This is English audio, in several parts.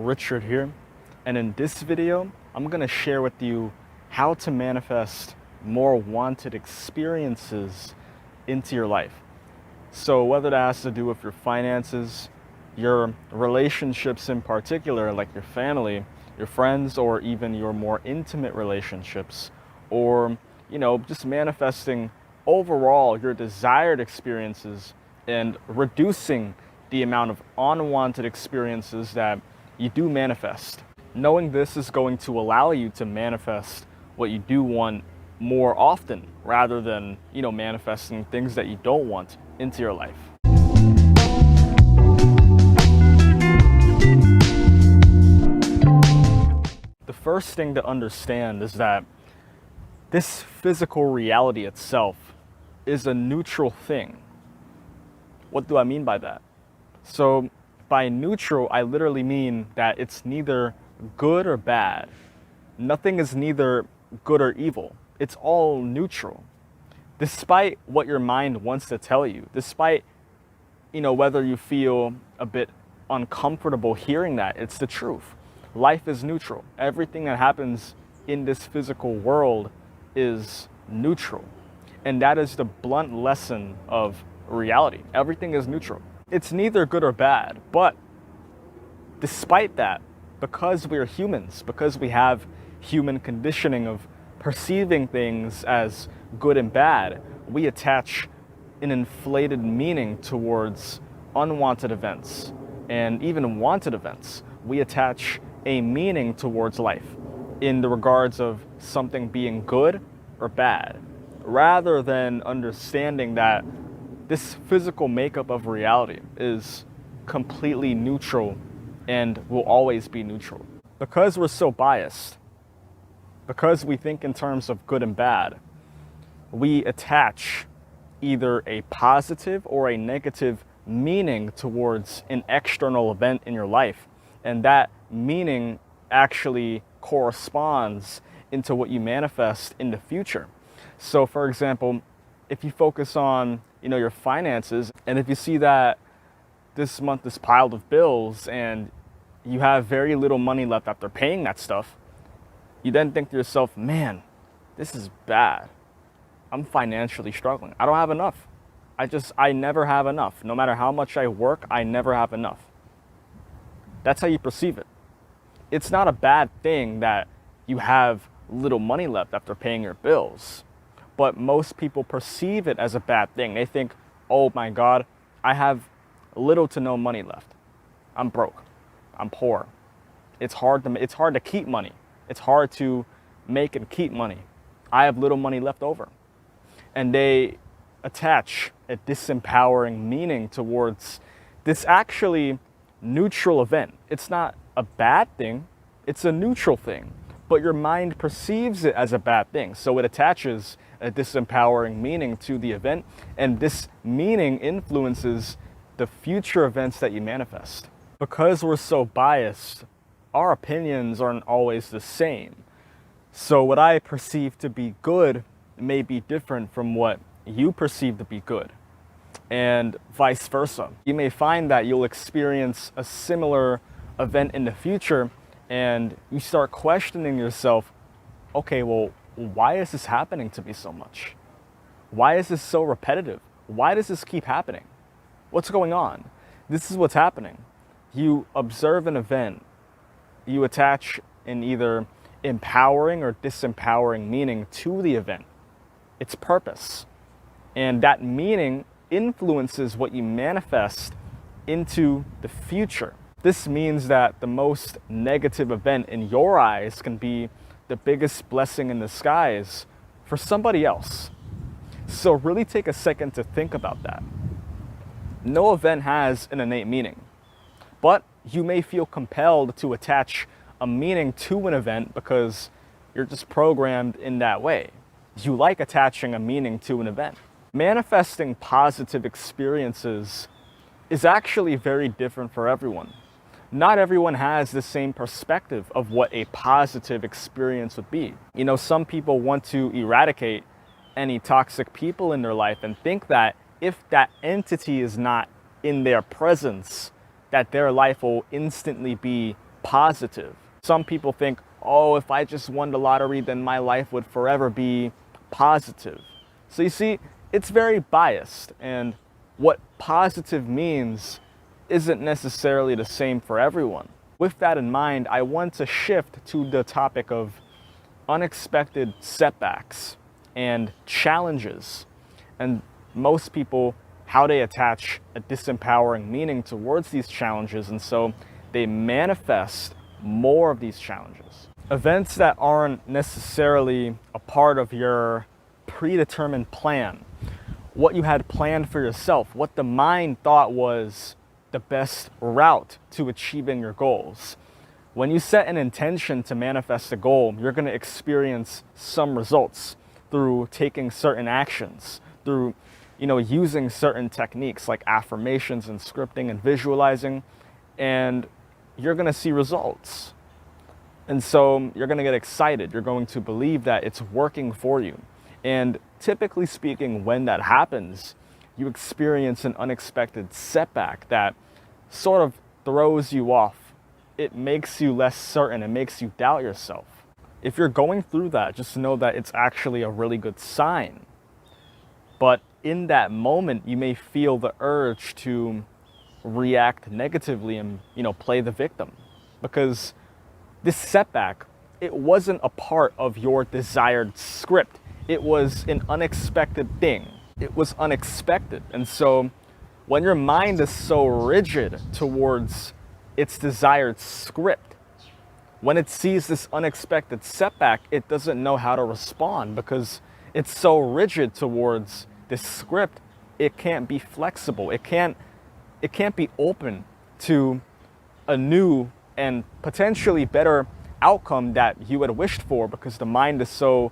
Richard here, and in this video I'm going to share with you how to manifest more wanted experiences into your life. So whether that has to do with your finances, your relationships in particular, like your family, your friends, or even your more intimate relationships, or just manifesting overall your desired experiences and reducing the amount of unwanted experiences that you do manifest. Knowing this is going to allow you to manifest what you do want more often rather than, manifesting things that you don't want into your life. The first thing to understand is that this physical reality itself is a neutral thing. What do I mean by that? So by neutral, I literally mean that it's neither good or bad. Nothing is neither good or evil. It's all neutral. Despite what your mind wants to tell you, despite, whether you feel a bit uncomfortable hearing that, it's the truth. Life is neutral. Everything that happens in this physical world is neutral. And that is the blunt lesson of reality. Everything is neutral. It's neither good or bad, but despite that, because we're humans, because we have human conditioning of perceiving things as good and bad, we attach an inflated meaning towards unwanted events and even wanted events. We attach a meaning towards life in the regards of something being good or bad, rather than understanding that this physical makeup of reality is completely neutral and will always be neutral. Because we're so biased, because we think in terms of good and bad, we attach either a positive or a negative meaning towards an external event in your life. And that meaning actually corresponds into what you manifest in the future. So for example, if you focus on your finances, and if you see that this month is piled with bills and you have very little money left after paying that stuff, you then think to yourself, man, this is bad. I'm financially struggling. I don't have enough. I never have enough. No matter how much I work, I never have enough. That's how you perceive it. It's not a bad thing that you have little money left after paying your bills. But most people perceive it as a bad thing. They think, oh my God, I have little to no money left. I'm broke. I'm poor. It's hard to keep money. It's hard to make and keep money. I have little money left over. And they attach a disempowering meaning towards this actually neutral event. It's not a bad thing. It's a neutral thing. But your mind perceives it as a bad thing. So it attaches a disempowering meaning to the event, and this meaning influences the future events that you manifest. Because we're so biased, our opinions aren't always the same. So what I perceive to be good may be different from what you perceive to be good, and vice versa. You may find that you'll experience a similar event in the future, and you start questioning yourself, okay, well, why is this happening to me so much? Why is this so repetitive? Why does this keep happening? What's going on? This is what's happening. You observe an event, you attach an either empowering or disempowering meaning to the event, its purpose. And that meaning influences what you manifest into the future. This means that the most negative event in your eyes can be the biggest blessing in disguise for somebody else. So really take a second to think about that. No event has an innate meaning, but you may feel compelled to attach a meaning to an event because you're just programmed in that way. You like attaching a meaning to an event. Manifesting positive experiences is actually very different for everyone. Not everyone has the same perspective of what a positive experience would be. Some people want to eradicate any toxic people in their life and think that if that entity is not in their presence, that their life will instantly be positive. Some people think, oh, if I just won the lottery, then my life would forever be positive. So you see, it's very biased, and what positive means isn't necessarily the same for everyone. With that in mind, I want to shift to the topic of unexpected setbacks and challenges, and most people, how they attach a disempowering meaning towards these challenges, and so they manifest more of these challenges. Events that aren't necessarily a part of your predetermined plan, what you had planned for yourself, what the mind thought was the best route to achieving your goals. When you set an intention to manifest a goal, you're going to experience some results through taking certain actions, through using certain techniques like affirmations and scripting and visualizing, and you're going to see results. And so you're going to get excited. You're going to believe that it's working for you. And typically speaking, when that happens, you experience an unexpected setback that sort of throws you off. It makes you less certain. It makes you doubt yourself. If you're going through that, just know that it's actually a really good sign. But in that moment, you may feel the urge to react negatively and, play the victim. Because this setback, it wasn't a part of your desired script. It was an unexpected thing. It was unexpected. And so when your mind is so rigid towards its desired script, when it sees this unexpected setback, it doesn't know how to respond because it's so rigid towards this script. It can't be flexible. It can't be open to a new and potentially better outcome that you had wished for, because the mind is so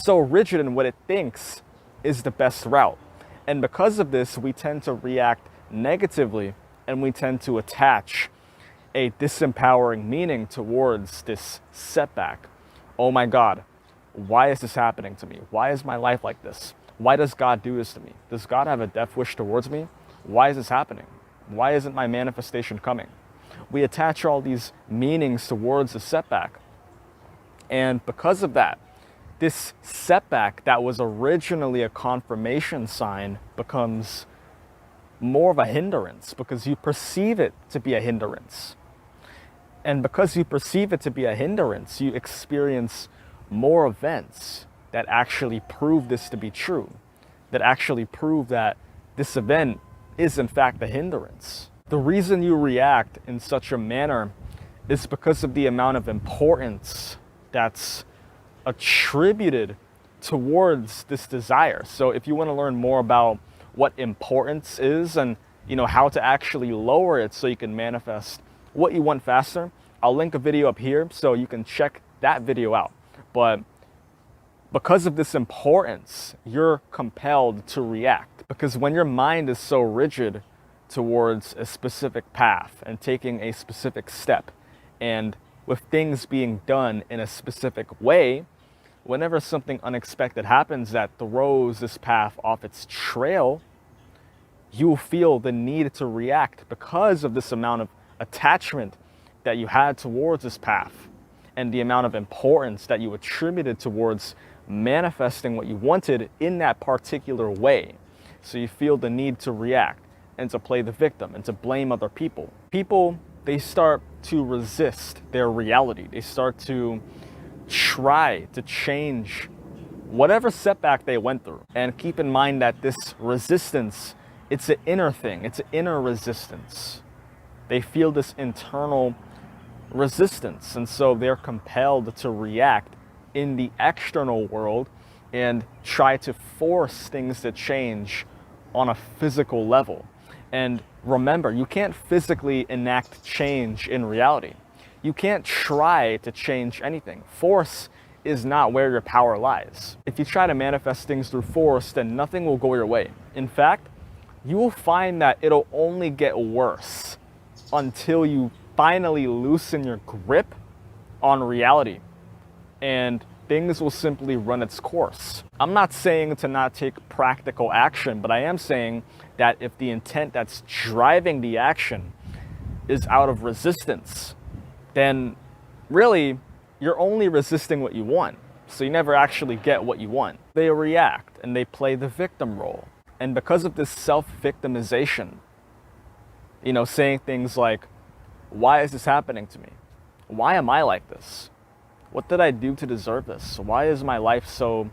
rigid in what it thinks is the best route. And because of this, we tend to react negatively and we tend to attach a disempowering meaning towards this setback. Oh my God, why is this happening to me? Why is my life like this? Why does God do this to me? Does God have a death wish towards me? Why is this happening? Why isn't my manifestation coming? We attach all these meanings towards the setback. And because of that, this setback that was originally a confirmation sign becomes more of a hindrance because you perceive it to be a hindrance. And because you perceive it to be a hindrance, you experience more events that actually prove this to be true, that actually prove that this event is in fact a hindrance. The reason you react in such a manner is because of the amount of importance that's attributed towards this desire. So if you want to learn more about what importance is and how to actually lower it so you can manifest what you want faster, I'll link a video up here so you can check that video out. But because of this importance, you're compelled to react, because when your mind is so rigid towards a specific path and taking a specific step, and with things being done in a specific way, whenever something unexpected happens that throws this path off its trail, you will feel the need to react because of this amount of attachment that you had towards this path and the amount of importance that you attributed towards manifesting what you wanted in that particular way. So you feel the need to react and to play the victim and to blame other people. People, they start to resist their reality. They start to try to change whatever setback they went through. And keep in mind that this resistance, it's an inner thing. It's an inner resistance. They feel this internal resistance, and so they're compelled to react in the external world and try to force things to change on a physical level. And remember, you can't physically enact change in reality. You can't try to change anything. Force is not where your power lies. If you try to manifest things through force, then nothing will go your way. In fact, you will find that it'll only get worse until you finally loosen your grip on reality and things will simply run its course. I'm not saying to not take practical action, but I am saying that if the intent that's driving the action is out of resistance, then really you're only resisting what you want. So you never actually get what you want. They react and they play the victim role. And because of this self-victimization, saying things like, why is this happening to me? Why am I like this? What did I do to deserve this? Why is my life so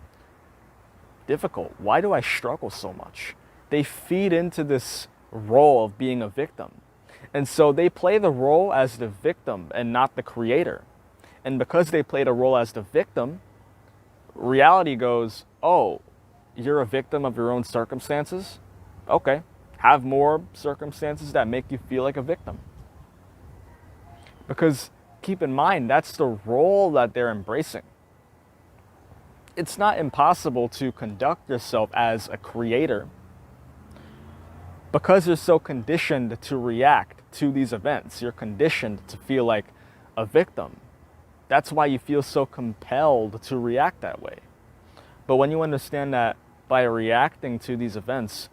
difficult? Why do I struggle so much? They feed into this role of being a victim. And so they play the role as the victim and not the creator. And because they play the role as the victim, reality goes, oh, you're a victim of your own circumstances? Okay, have more circumstances that make you feel like a victim. Because keep in mind, that's the role that they're embracing. It's not impossible to conduct yourself as a creator because you're so conditioned to react to these events. You're conditioned to feel like a victim. That's why you feel so compelled to react that way. But when you understand that by reacting to these events,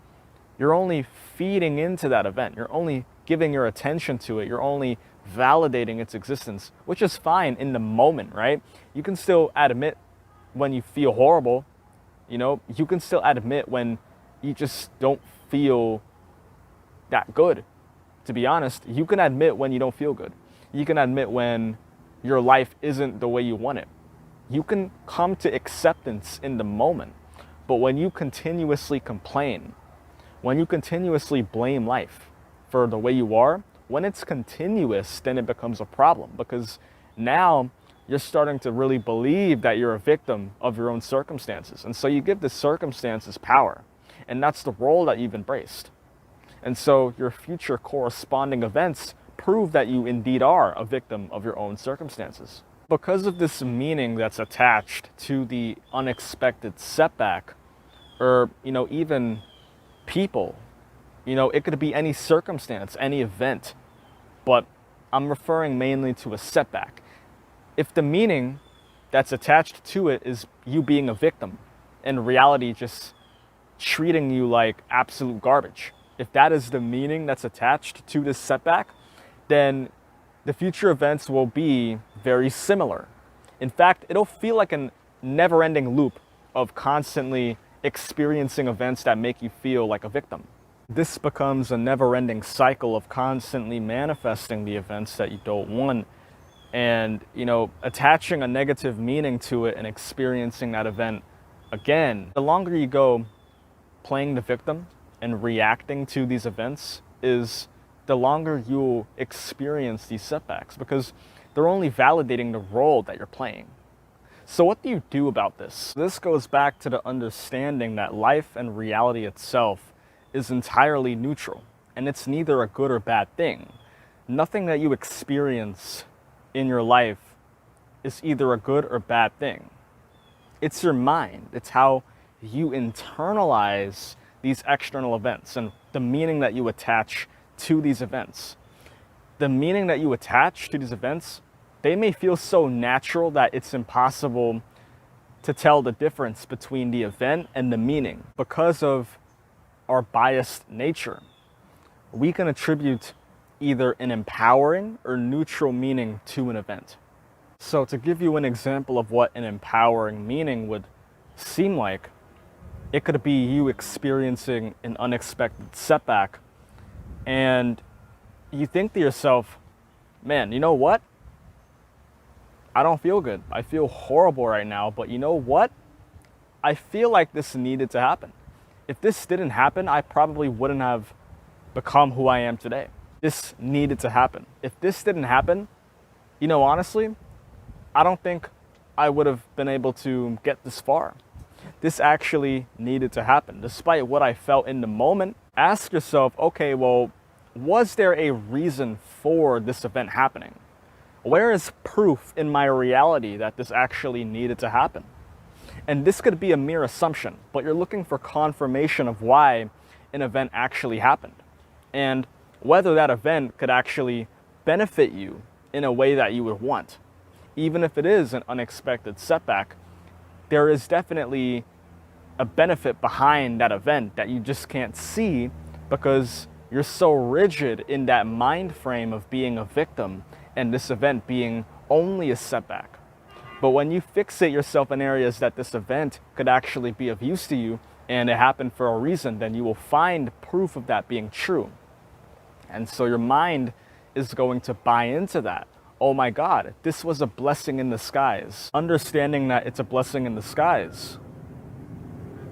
you're only feeding into that event. You're only giving your attention to it. You're only validating its existence, which is fine in the moment, right? You can still admit when you feel horrible. You can still admit when you just don't feel that good. To be honest, you can admit when you don't feel good. You can admit when your life isn't the way you want it. You can come to acceptance in the moment. But when you continuously complain, when you continuously blame life for the way you are, when it's continuous, then it becomes a problem, because now you're starting to really believe that you're a victim of your own circumstances. And so you give the circumstances power, and that's the role that you've embraced. And so your future corresponding events prove that you indeed are a victim of your own circumstances. Because of this meaning that's attached to the unexpected setback, or even people, it could be any circumstance, any event, but I'm referring mainly to a setback. If the meaning that's attached to it is you being a victim and reality just treating you like absolute garbage, if that is the meaning that's attached to this setback, then the future events will be very similar. In fact, it'll feel like a never-ending loop of constantly experiencing events that make you feel like a victim. This becomes a never-ending cycle of constantly manifesting the events that you don't want and, attaching a negative meaning to it and experiencing that event again. The longer you go playing the victim and reacting to these events, is the longer you'll experience these setbacks, because they're only validating the role that you're playing. So what do you do about this? This goes back to the understanding that life and reality itself is entirely neutral, and it's neither a good or bad thing. Nothing that you experience in your life is either a good or bad thing. It's your mind. It's how you internalize these external events and the meaning that you attach to these events. The meaning that you attach to these events, they may feel so natural that it's impossible to tell the difference between the event and the meaning. Because of our biased nature, we can attribute either an empowering or neutral meaning to an event. So to give you an example of what an empowering meaning would seem like, it could be you experiencing an unexpected setback and you think to yourself, man, you know what? I don't feel good. I feel horrible right now, but you know what? I feel like this needed to happen. If this didn't happen, I probably wouldn't have become who I am today. This needed to happen. If this didn't happen, honestly, I don't think I would have been able to get this far. This actually needed to happen. Despite what I felt in the moment, ask yourself, okay, well, was there a reason for this event happening? Where is proof in my reality that this actually needed to happen? And this could be a mere assumption, but you're looking for confirmation of why an event actually happened and whether that event could actually benefit you in a way that you would want. Even if it is an unexpected setback, there is definitely a benefit behind that event that you just can't see because you're so rigid in that mind frame of being a victim and this event being only a setback. But when you fixate yourself in areas that this event could actually be of use to you and it happened for a reason, then you will find proof of that being true. And so your mind is going to buy into that. Oh my God, this was a blessing in disguise. Understanding that it's a blessing in disguise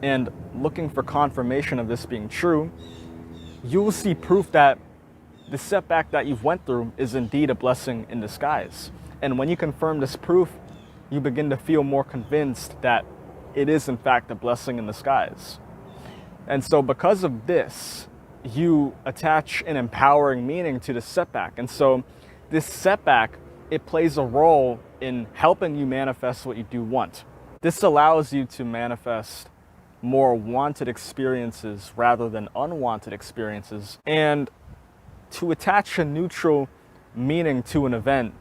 and looking for confirmation of this being true, you will see proof that the setback that you've went through is indeed a blessing in disguise. And when you confirm this proof, you begin to feel more convinced that it is in fact a blessing in disguise. And so because of this, you attach an empowering meaning to the setback. And so this setback, it plays a role in helping you manifest what you do want. This allows you to manifest more wanted experiences rather than unwanted experiences. And to attach a neutral meaning to an event,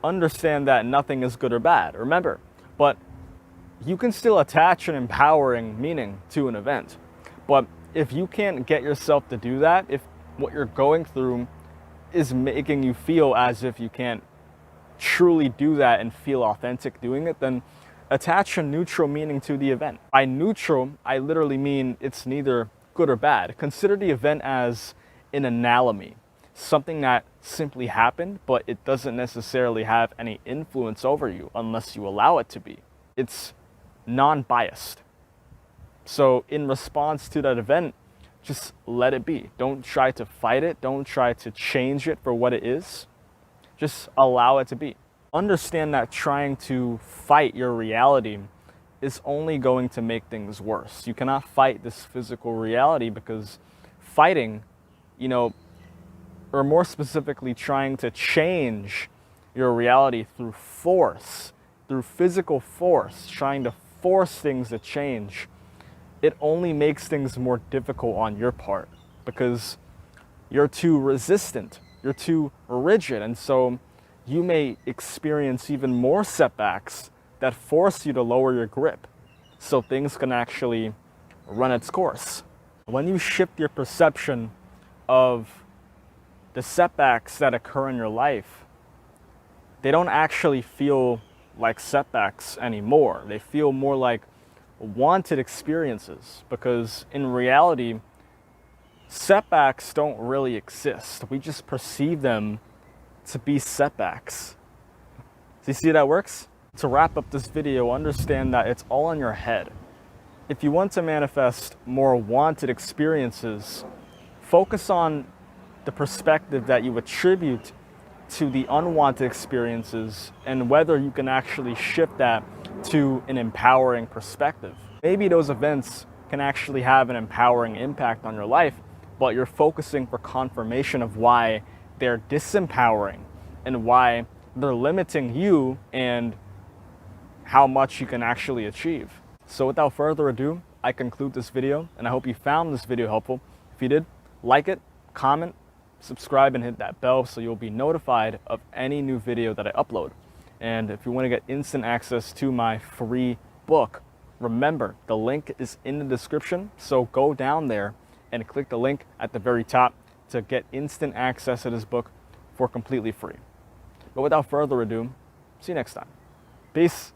understand that nothing is good or bad, remember, but you can still attach an empowering meaning to an event. But if you can't get yourself to do that, if what you're going through is making you feel as if you can't truly do that and feel authentic doing it, then attach a neutral meaning to the event. By neutral, I literally mean it's neither good or bad. Consider the event as an anomaly, something that simply happened, but it doesn't necessarily have any influence over you unless you allow it to be. It's non-biased. So in response to that event, just let it be. Don't try to fight it. Don't try to change it for what it is. Just allow it to be. Understand that trying to fight your reality is only going to make things worse. You cannot fight this physical reality because fighting, or more specifically, trying to change your reality through force, through physical force, trying to force things to change, it only makes things more difficult on your part because you're too resistant, you're too rigid, and so you may experience even more setbacks that force you to lower your grip so things can actually run its course. When you shift your perception of the setbacks that occur in your life, they don't actually feel like setbacks anymore. They feel more like wanted experiences because in reality, setbacks don't really exist. We just perceive them to be setbacks. Do you see how that works? To wrap up this video, understand that it's all in your head. If you want to manifest more wanted experiences, focus on the perspective that you attribute to the unwanted experiences and whether you can actually shift that to an empowering perspective. Maybe those events can actually have an empowering impact on your life, but you're focusing for confirmation of why they're disempowering and why they're limiting you and how much you can actually achieve. So without further ado, I conclude this video, and I hope you found this video helpful. If you did, like it, comment, subscribe, and hit that bell so you'll be notified of any new video that I upload. And if you want to get instant access to my free book, remember the link is in the description, so go down there and click the link at the very top to get instant access to this book for completely free. But without further ado, see you next time. Peace.